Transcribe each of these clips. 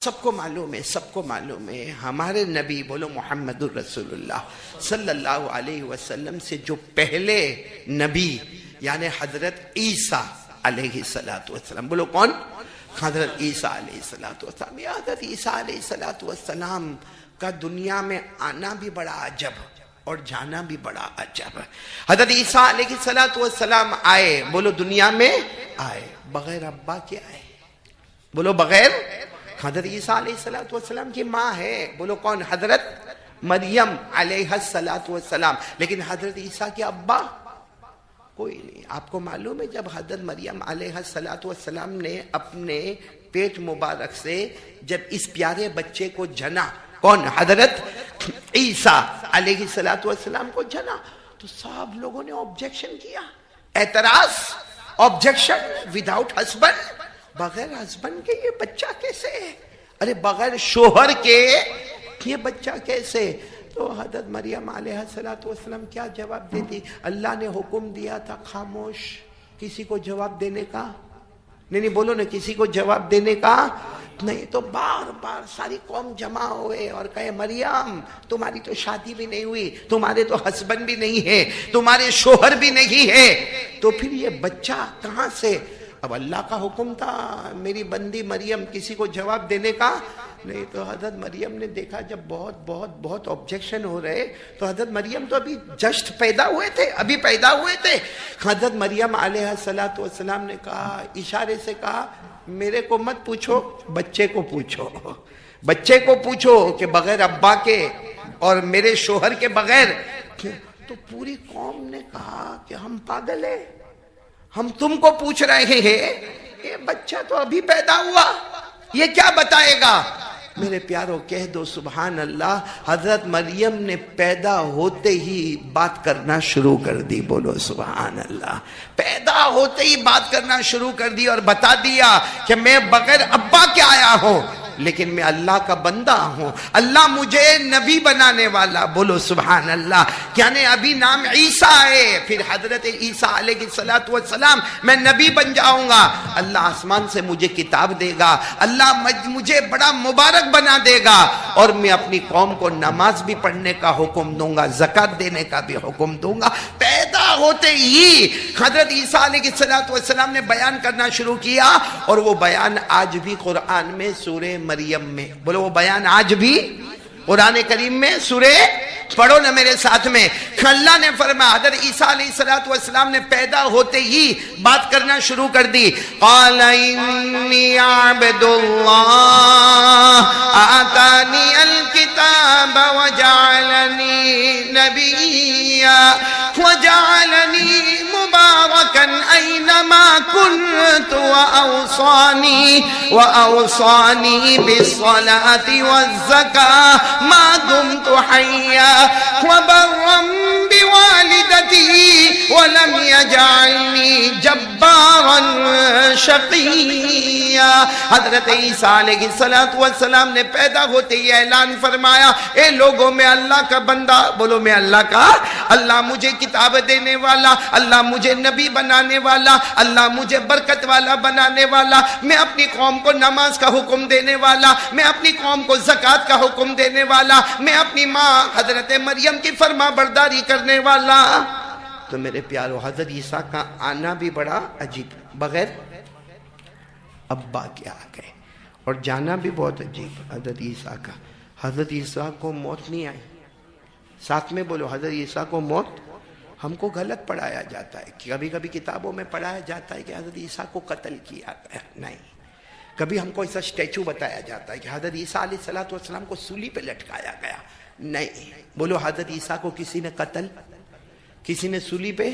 سب کو معلوم ہے ہمارے نبی بولو محمد الرسول اللہ صلی اللہ علیہ وسلم سے جو پہلے نبی یعنی حضرت عیسیٰ علیہ السلام، بولو کون؟ حضرت عیسیٰ علیہ السلام۔ یہ حضرت عیسیٰ علیہ السلام کا دنیا میں آنا بھی بڑا عجب اور جانا بھی بڑا عجب۔ حضرت عیسیٰ علیہ السلام آئے، بولو دنیا میں آئے بغیر ابا کے آئے، بولو بغیر۔ حضرت عیسیٰ علیہ السلام کی ماں ہے، بولو کون؟ حضرت مریم علیہ السلام۔ لیکن حضرت عیسیٰ کے ابا کوئی نہیں۔ آپ کو معلوم ہے جب حضرت مریم علیہ السلام نے اپنے پیٹ مبارک سے جب اس پیارے بچے کو جنا، کون؟ حضرت عیسیٰ علیہ السلام کو جنا، تو سب لوگوں نے آبجیکشن کیا، اعتراض، آبجیکشن، وداؤٹ ہسبینڈ، بغیر ہسبینڈ کے یہ بچہ کیسے؟ ارے بغیر شوہر کے یہ بچہ کیسے؟ تو حضرت مریم علیہ السلام کیا جواب دیتی؟ اللہ نے حکم دیا تھا خاموش، کسی کو جواب دینے کا نہیں، بولو نا، کسی کو جواب دینے کا نہیں۔ تو بار بار ساری قوم جمع ہوئے اور کہے مریم تمہاری تو شادی بھی نہیں ہوئی، تمہارے تو ہسبینڈ بھی نہیں ہے، تمہارے شوہر بھی نہیں ہے، تو پھر یہ بچہ کہاں سے؟ اب اللہ کا حکم تھا میری بندی مریم کسی کو جواب دینے کا نہیں۔ تو حضرت مریم نے دیکھا جب بہت آبجیکشن ہو رہے، تو حضرت مریم تو ابھی جسٹ پیدا ہوئے تھے، حضرت مریم علیہ السلام نے کہا، اشارے سے کہا میرے کو مت پوچھو، بچے کو پوچھو کہ بغیر ابا کے اور میرے شوہر کے بغیر۔ تو پوری قوم نے کہا کہ ہم پاگل ہیں، ہم تم کو پوچھ رہے ہیں، یہ بچہ تو ابھی پیدا ہوا، یہ کیا بتائے گا؟ میرے پیاروں کہہ دو سبحان اللہ۔ حضرت مریم نے پیدا ہوتے ہی بات کرنا شروع کر دی، بولو سبحان اللہ۔ پیدا ہوتے ہی بات کرنا شروع کر دی اور بتا دیا کہ میں بغیر ابا کے آیا ہوں، لیکن میں اللہ کا بندہ ہوں، اللہ مجھے نبی بنانے والا، بولو سبحان اللہ۔ یعنی ابھی نام عیسیٰ ہے، پھر حضرت عیسیٰ علیہ السلام میں نبی بن جاؤں گا، اللہ آسمان سے مجھے کتاب دے گا، اللہ مجھے بڑا مبارک بنا دے گا، اور میں اپنی قوم کو نماز بھی پڑھنے کا حکم دوں گا، زکوٰۃ دینے کا بھی حکم دوں گا۔ پیدا ہوتے ہی حضرت عیسیٰ علیہ السلام نے بیان کرنا شروع کیا، اور وہ بیان آج بھی قرآن میں سورہ مریم میں، بولو وہ بیان آج بھی قرآن کریم میں، سورہ پڑھو نا میرے ساتھ میں۔ اللہ نے فرمایا حضرت عیسیٰ علیہ السلام نے پیدا ہوتے ہی بات کرنا شروع کر دی، قال انی عبد اللہ آتانی الکتاب وجعلنی نبیا وجعلنی مبارکا اینما کنت واوصانی بالصلاة والزکاة ما دمت حیا وبرا بوالدتی ولم یجعلنی جبارا شقیا۔ حضرت عیسیٰ علیہ السلام نے پیدا ہوتے ہی اعلان فرمایا، اے لوگوں میں اللہ کا بندہ، بولو میں اللہ کا، اللہ مجھے کتاب دینے والا، اللہ مجھے نبی بنانے والا، اللہ مجھے برکت والا بنانے والا، میں اپنی قوم کو نماز کا حکم دینے والا، میں اپنی قوم کو زکوٰۃ کا حکم دینے والا، میں اپنی ماں حضرت مریم کی فرما برداری کرنے والا۔ تو میرے پیارو حضرت عیسیٰ کا آنا بھی بڑا عجیب، بغیر ابا کے آ گئے، اور جانا بھی بہت عجیب حضرت عیسیٰ کا۔ حضرت عیسیٰ کو موت نہیں آئی، ساتھ میں بولو حضرت عیسیٰ کو موت۔ ہم کو غلط پڑھایا جاتا ہے، کبھی کبھی کتابوں میں پڑھایا جاتا ہے کہ حضرت عیسیٰ کو قتل کیا گیا، نہیں۔ کبھی ہم کو ایسا اسٹیچو بتایا جاتا ہے کہ حضرت عیسیٰ علیہ السلام کو سولی پہ لٹکایا گیا، نہیں۔ بولو حضرت عیسیٰ کو کسی نے قتل، کسی نے سولی پہ؟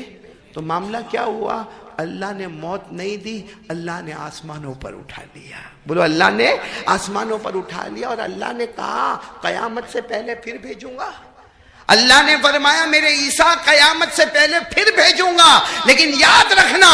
تو معاملہ کیا ہوا؟ اللہ نے موت نہیں دی، اللہ نے آسمانوں پر اٹھا لیا، بولو اللہ نے آسمانوں پر اٹھا لیا، اور اللہ نے کہا قیامت سے پہلے پھر بھیجوں گا۔ اللہ نے فرمایا میرے عیسیٰ قیامت سے پہلے پھر بھیجوں گا، لیکن یاد رکھنا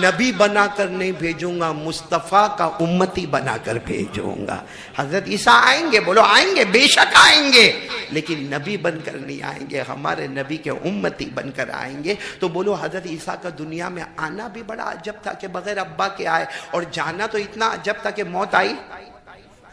نبی بنا کر نہیں بھیجوں گا، مصطفیٰ کا امتی بنا کر بھیجوں گا۔ حضرت عیسیٰ آئیں گے، بولو آئیں گے، بے شک آئیں گے، لیکن نبی بن کر نہیں آئیں گے، ہمارے نبی کے امتی بن کر آئیں گے۔ تو بولو حضرت عیسیٰ کا دنیا میں آنا بھی بڑا عجب تھا کہ بغیر ابا کے آئے، اور جانا تو اتنا عجب تھا کہ موت آئی۔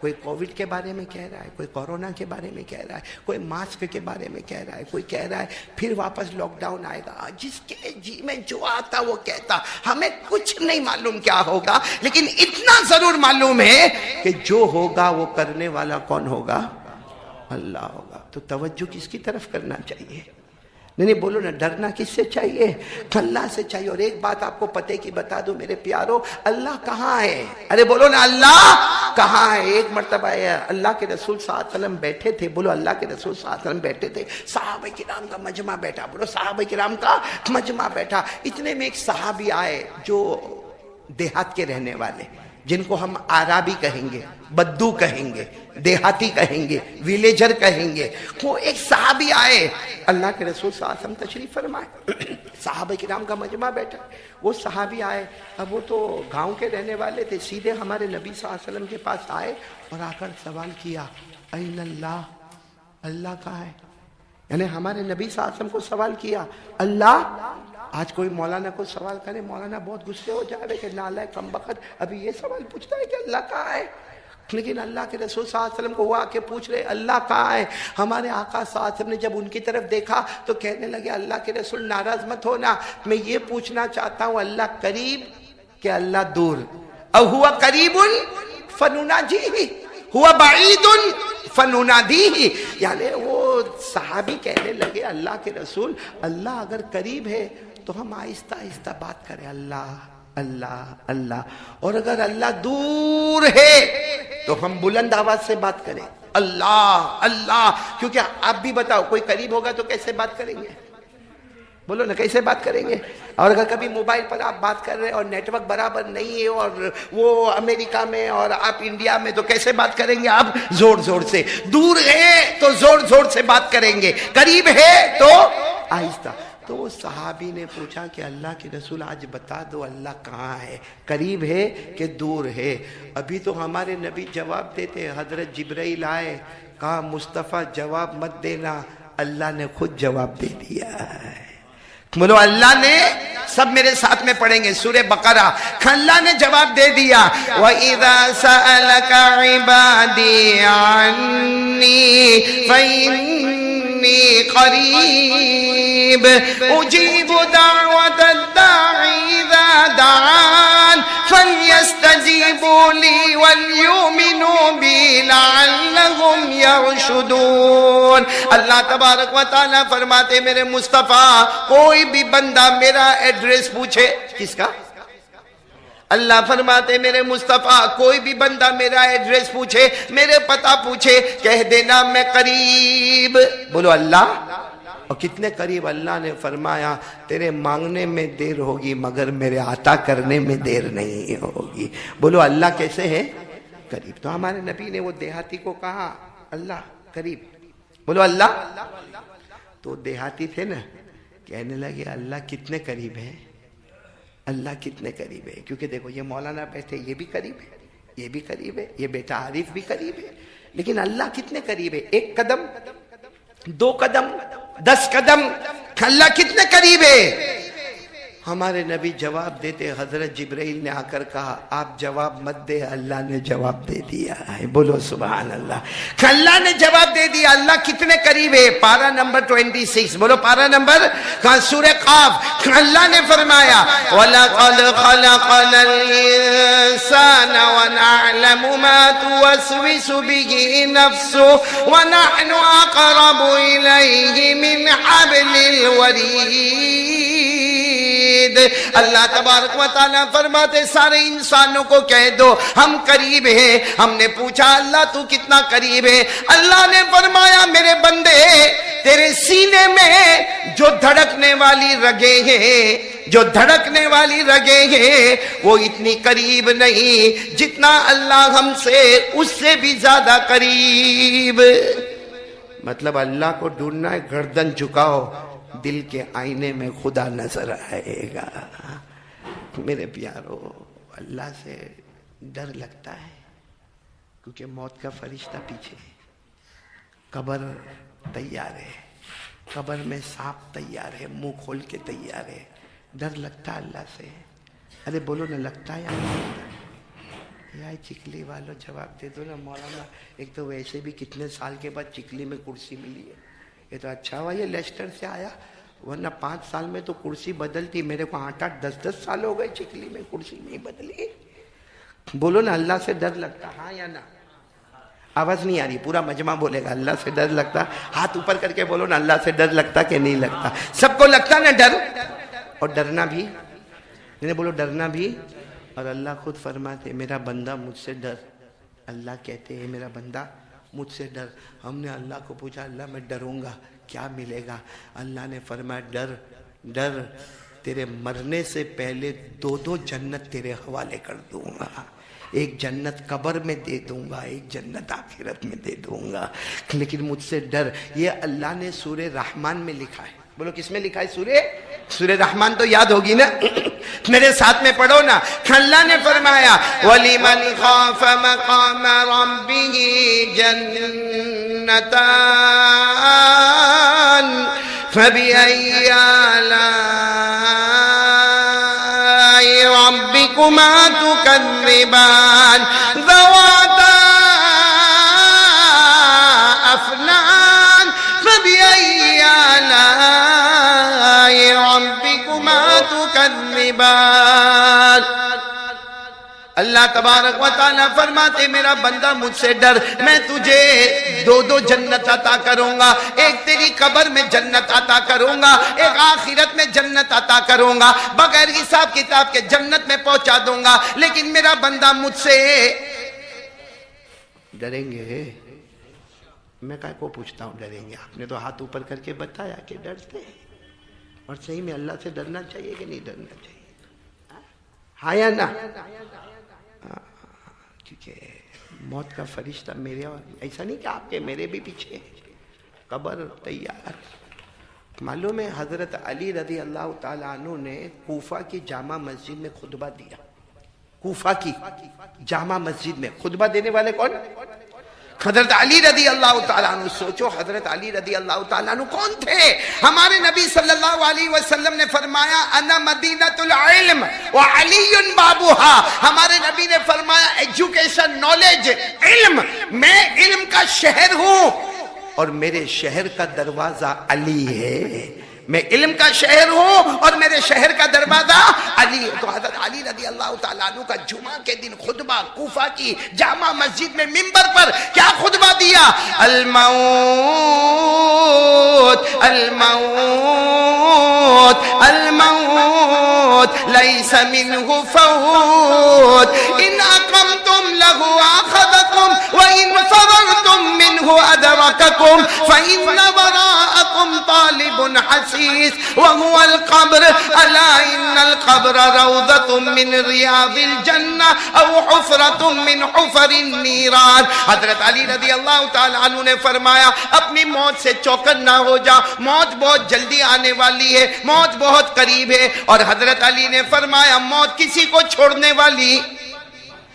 کوئی کووڈ کے بارے میں کہہ رہا ہے، کوئی کورونا کے بارے میں کہہ رہا ہے، کوئی ماسک کے بارے میں کہہ رہا ہے، کوئی کہہ رہا ہے پھر واپس لاک ڈاؤن آئے گا. جس کے جی میں جو آتا وہ کہتا. ہمیں کچھ نہیں معلوم کیا ہوگا، لیکن اتنا ضرور معلوم ہے کہ جو ہوگا وہ کرنے والا کون ہوگا؟ اللہ ہوگا. تو توجہ کس کی طرف کرنا چاہیے؟ نہیں بولو نا، ڈرنا کس سے چاہیے؟ اللہ سے چاہیے. اور ایک بات آپ کو پتے کی بتا دو میرے پیارو، اللہ کہاں ہے؟ ارے بولو نا، اللہ کہاں ہے؟ ایک مرتبہ اللہ کے رسول صلی اللہ علیہ وسلم بیٹھے تھے. بولو اللہ کے رسول صلی اللہ علیہ وسلم بیٹھے تھے، صحابہ کرام کا مجمع بیٹھا. بولو صحابہ کرام کا مجمع بیٹھا. اتنے میں ایک صحابی آئے جو دیہات کے رہنے والے، جن کو ہم عرابی کہیں گے، بدو کہیں گے، دیہاتی کہیں گے، ویلیجر کہیں گے. وہ ایک صحابی آئے، اللہ کے رسول صلی اللہ علیہ وسلم تشریف فرمائے، صحابہ کرام کا مجمع بیٹھا. وہ صحابی آئے، اب وہ تو گاؤں کے رہنے والے تھے، سیدھے ہمارے نبی صلی اللہ علیہ وسلم کے پاس آئے اور آ کر سوال کیا، این اللہ، اللہ کہاں ہے؟ یعنی ہمارے نبی صلی اللہ علیہ وسلم کو سوال کیا اللہ. آج کوئی مولانا کو سوال کرے، مولانا بہت غصے ہو جا رہے کہ نالائق کمبخت ابھی یہ سوال پوچھتا ہے کہ اللہ کہاں ہے. لیکن اللہ کے رسول صلی اللہ علیہ وسلم کو وہ آ کے پوچھ رہے اللہ کہاں ہے. ہمارے آقا صلی اللہ علیہ وسلم نے جب ان کی طرف دیکھا تو کہنے لگے اللہ کے رسول ناراض مت ہونا، میں یہ پوچھنا چاہتا ہوں اللہ قریب کہ اللہ دور؟ او ہوا قریب فنناجیہ ہوا بعید فننادیہ. یعنی وہ صحابی کہنے لگے اللہ کے رسول، اللہ اگر قریب ہے تو ہم آہستہ آہستہ بات کریں اللہ اللہ اللہ، اور اگر اللہ دور ہے تو ہم بلند آواز سے بات کریں اللہ اللہ. کیونکہ آپ بھی بتاؤ، کوئی قریب ہوگا تو کیسے بات کریں گے؟ بولو نا، کیسے بات کریں گے؟ اور اگر کبھی موبائل پر آپ بات کر رہے ہیں اور نیٹ ورک برابر نہیں ہے اور وہ امریکہ میں اور آپ انڈیا میں، تو کیسے بات کریں گے آپ؟ زور زور سے. دور ہے تو زور زور سے بات کریں گے، قریب ہے تو آہستہ. تو وہ صحابی نے پوچھا کہ اللہ کے رسول آج بتا دو اللہ کہاں ہے، قریب ہے کہ دور ہے؟ ابھی تو ہمارے نبی جواب دیتے، حضرت جبرائیل آئے، کہا مصطفیٰ جواب مت دینا، اللہ نے خود جواب دے دیا ہے. بولو اللہ نے. سب میرے ساتھ میں پڑھیں گے سورہ بقرہ. اللہ نے جواب دے دیا، وَإِذَا سَأَلَكَ عِبَادِي عَنِّي فَإِنِّي قَرِيبٌ أُجِيبُ دَعْوَةَ الدَّاعِ إِذَا دَعَانِ فَلْيَسْتَجِيبُوا لِي وَلْيُؤْمِنُوا بِي لَعَلَّهُمْ يَرْشُدُونَ. اللہ تبارک و تعالیٰ فرماتے میرے مصطفیٰ، کوئی بھی بندہ میرا ایڈریس پوچھے، کس کا؟ اللہ فرماتے میرے مصطفیٰ، کوئی بھی بندہ میرا ایڈریس پوچھے، میرے پتہ پوچھے، کہہ دینا میں قریب. بولو اللہ. اور کتنے قریب؟ اللہ نے فرمایا تیرے مانگنے میں دیر ہوگی مگر میرے عطا کرنے میں دیر نہیں ہوگی. بولو اللہ کیسے ہے؟ قریب. تو ہمارے نبی نے وہ دیہاتی کو کہا اللہ قریب. بولو اللہ. تو دیہاتی تھے نا، کہنے لگے اللہ کتنے قریب ہے، اللہ کتنے قریب ہے. کیونکہ دیکھو یہ مولانا بیٹھے، یہ بھی قریب ہے، یہ بھی قریب ہے، یہ بیٹا عارف بھی قریب ہے، لیکن اللہ کتنے قریب ہے؟ 1 قدم، 2 قدم، 10 قدم، اللہ کتنے قریب ہے؟ ہمارے نبی جواب دیتے، حضرت جبرائیل نے آ کر کہا آپ جواب مت دے، اللہ نے جواب دے دیا ہے. بولو سبحان اللہ. اللہ نے جواب دے دیا. اللہ کتنے قریب ہے؟ پارہ نمبر 26. بولو پارہ نمبر سورہ قاف. اللہ نے فرمایا وَلَقَدْ خَلَقْنَا الْإِنسَانَ وَنَعْلَمُ مَا تُوَسْوِسُ بِهِ نَفْسُهُ وَنَحْنُ أَقْرَبُ إِلَيْهِ مِنْ حَبْلِ الْوَرِيدِ. اللہ تبارک و تعالیٰ فرماتے سارے انسانوں کو کہہ دو ہم قریب ہیں. ہم نے پوچھا اللہ تو کتنا قریب ہے؟ اللہ نے فرمایا میرے بندے تیرے سینے میں جو دھڑکنے والی رگیں ہیں، جو دھڑکنے والی رگیں ہیں، وہ اتنی قریب نہیں جتنا اللہ ہم سے اس سے بھی زیادہ قریب. مطلب اللہ کو ڈھونڈنا ہے، گردن جھکاؤ، دل کے آئینے میں خدا نظر آئے گا. میرے پیارو، اللہ سے ڈر لگتا ہے کیونکہ موت کا فرشتہ پیچھے، قبر تیار ہے، قبر میں سانپ تیار ہے، منہ کھول کے تیار ہے. ڈر لگتا ہے اللہ سے. ارے بولو نہ، لگتا ہے یا نہیں لگتا؟ یار چکلی والوں جواب دے دو نا مولانا، ایک تو ویسے بھی کتنے سال کے بعد چکلی میں کرسی ملی ہے، یہ تو اچھا ہوا یہ لیسٹر سے آیا، ورنہ 5 سال میں تو کرسی بدلتی، میرے کو 8-8 10-10 سال ہو گئے چکلی میں کرسی نہیں بدلی۔ بولو نا اللہ سے ڈر لگتا، ہاں یا نا؟ آواز نہیں آ رہی، پورا مجمع بولے گا اللہ سے ڈر لگتا، ہاتھ اوپر کر کے بولو نا اللہ سے ڈر لگتا کہ نہیں لگتا؟ سب کو لگتا نا ڈر، اور ڈرنا بھی، بولو ڈرنا بھی۔ اور اللہ خود فرماتے میرا بندہ مجھ سے ڈر، اللہ کہتے ہیں میرا بندہ مجھ سے ڈر۔ ہم نے اللہ کو پوچھا اللہ میں ڈروں گا کیا ملے گا؟ اللہ نے فرمایا ڈر ڈر، تیرے مرنے سے پہلے 2 جنت تیرے حوالے کر دوں گا، ایک جنت قبر میں دے دوں گا، ایک جنت آخرت میں دے دوں گا، لیکن مجھ سے ڈر۔ یہ اللہ نے سورہ رحمان میں لکھا ہے، بولو کس میں لکھا ہے؟ سورہ رحمان تو یاد ہوگی نا، میرے ساتھ میں پڑھو نا۔ اللہ نے فرمایا وَلِمَنْ خَافَ مَقَامَ رَبِّهِ جَنَّتَانِ فَبِأَيِّ آلَاءِ رَبِّكُمَا تُكَذِّبَانِ ذَوَاتَا أَفْنَانٍ فَبِأَيِّ آلَاءِ رَبِّكُمَا تُكَذِّبَانِ۔ اللہ تبارک و تعالیٰ فرماتے میرا بندہ مجھ سے ڈر، میں تجھے 2 جنت عطا کروں گا، ایک تیری قبر میں جنت عطا کروں گا، ایک آخرت میں جنت عطا کروں گا، بغیر حساب کتاب کے جنت میں پہنچا دوں گا، لیکن میرا بندہ مجھ سے ڈریں گے؟ میں کہا کو پوچھتا ہوں ڈریں گے؟ آپ نے تو ہاتھ اوپر کر کے بتایا کہ ڈرتے ہیں، اور صحیح میں اللہ سے ڈرنا چاہیے کہ نہیں ڈرنا چاہیے؟ ہاں یا نا؟ کیونکہ موت کا فرشتہ میرے، اور ایسا نہیں کہ آپ کے میرے بھی پیچھے قبر تیار۔ معلوم ہے حضرت علی رضی اللہ تعالیٰ عنہ نے کوفہ کی جامع مسجد میں خطبہ دیا، کوفہ کی جامع مسجد میں خطبہ دینے والے کون؟ حضرت علی رضی اللہ تعالیٰ عنہ۔ سوچو حضرت علی رضی اللہ تعالیٰ عنہ کون تھے؟ ہمارے نبی صلی اللہ علیہ وسلم نے فرمایا انا مدینۃ العلم وعلی بابوہا۔ ہمارے نبی نے فرمایا ایجوکیشن، نالج، علم، میں علم کا شہر ہوں اور میرے شہر کا دروازہ علی ہے۔ میں علم کا شہر ہوں اور میرے شہر کا دروازہ علی ہے۔ تو حضرت علی رضی اللہ تعالیٰ عنہ کا جمعہ کے دن خطبہ کوفہ کی جامع مسجد میں منبر پر کیا خطبہ دیا؟ الموت الموت الموت لیس منہ فوت، ان اقمتم لہ آخذکم وان فررتم منہ ادرککم فإن وراءکم طالب حسیس وهو القبر الا ان القبر روضۃ من ریاض الجنہ او حفرۃ من حفر النیران۔ حضرت علی رضی اللہ تعالیٰ عنہ نے فرمایا اپنی موت سے چوکن نہ ہو جا، موت بہت جلدی آنے والی ہے، موت بہت قریب ہے۔ اور حضرت علی نے فرمایا موت کسی کو چھوڑنے والی،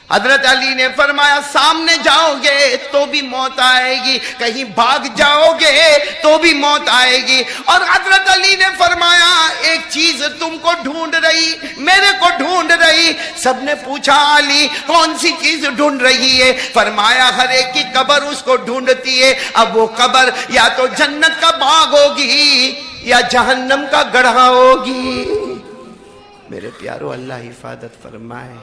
حضرت علی نے فرمایا سامنے جاؤ گے تو بھی موت آئے گی، کہیں بھاگ جاؤ گے تو بھی موت آئے گی۔ اور حضرت علی نے فرمایا ایک چیز تم کو ڈھونڈ رہی، میرے کو ڈھونڈ رہی۔ سب نے پوچھا علی کون سی چیز ڈھونڈ رہی ہے؟ فرمایا ہر ایک کی قبر اس کو ڈھونڈتی ہے، اب وہ قبر یا تو جنت کا باغ ہوگی یا جہنم کا گڑھا ہوگی۔ میرے پیارو اللہ حفاظت فرمائے۔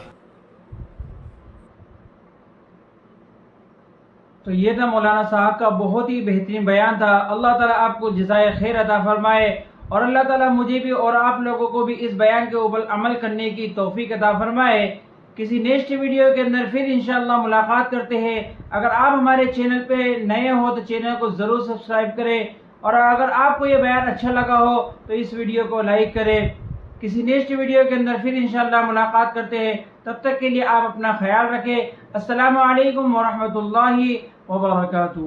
تو یہ تھا مولانا صاحب کا بہت ہی بہترین بیان تھا۔ اللہ تعالیٰ آپ کو جزائے خیر عطا فرمائے، اور اللہ تعالیٰ مجھے بھی اور آپ لوگوں کو بھی اس بیان کے اوپر عمل کرنے کی توفیق عطا فرمائے۔ کسی نیکسٹ ویڈیو کے اندر پھر انشاءاللہ ملاقات کرتے ہیں۔ اگر آپ ہمارے چینل پہ نئے ہو تو چینل کو ضرور سبسکرائب کریں، اور اگر آپ کو یہ بیان اچھا لگا ہو تو اس ویڈیو کو لائک کریں۔ کسی نیکسٹ ویڈیو کے اندر پھر انشاءاللہ ملاقات کرتے ہیں، تب تک کے لیے آپ اپنا خیال رکھیں۔ السلام علیکم ورحمۃ اللہ وبرکاتہ۔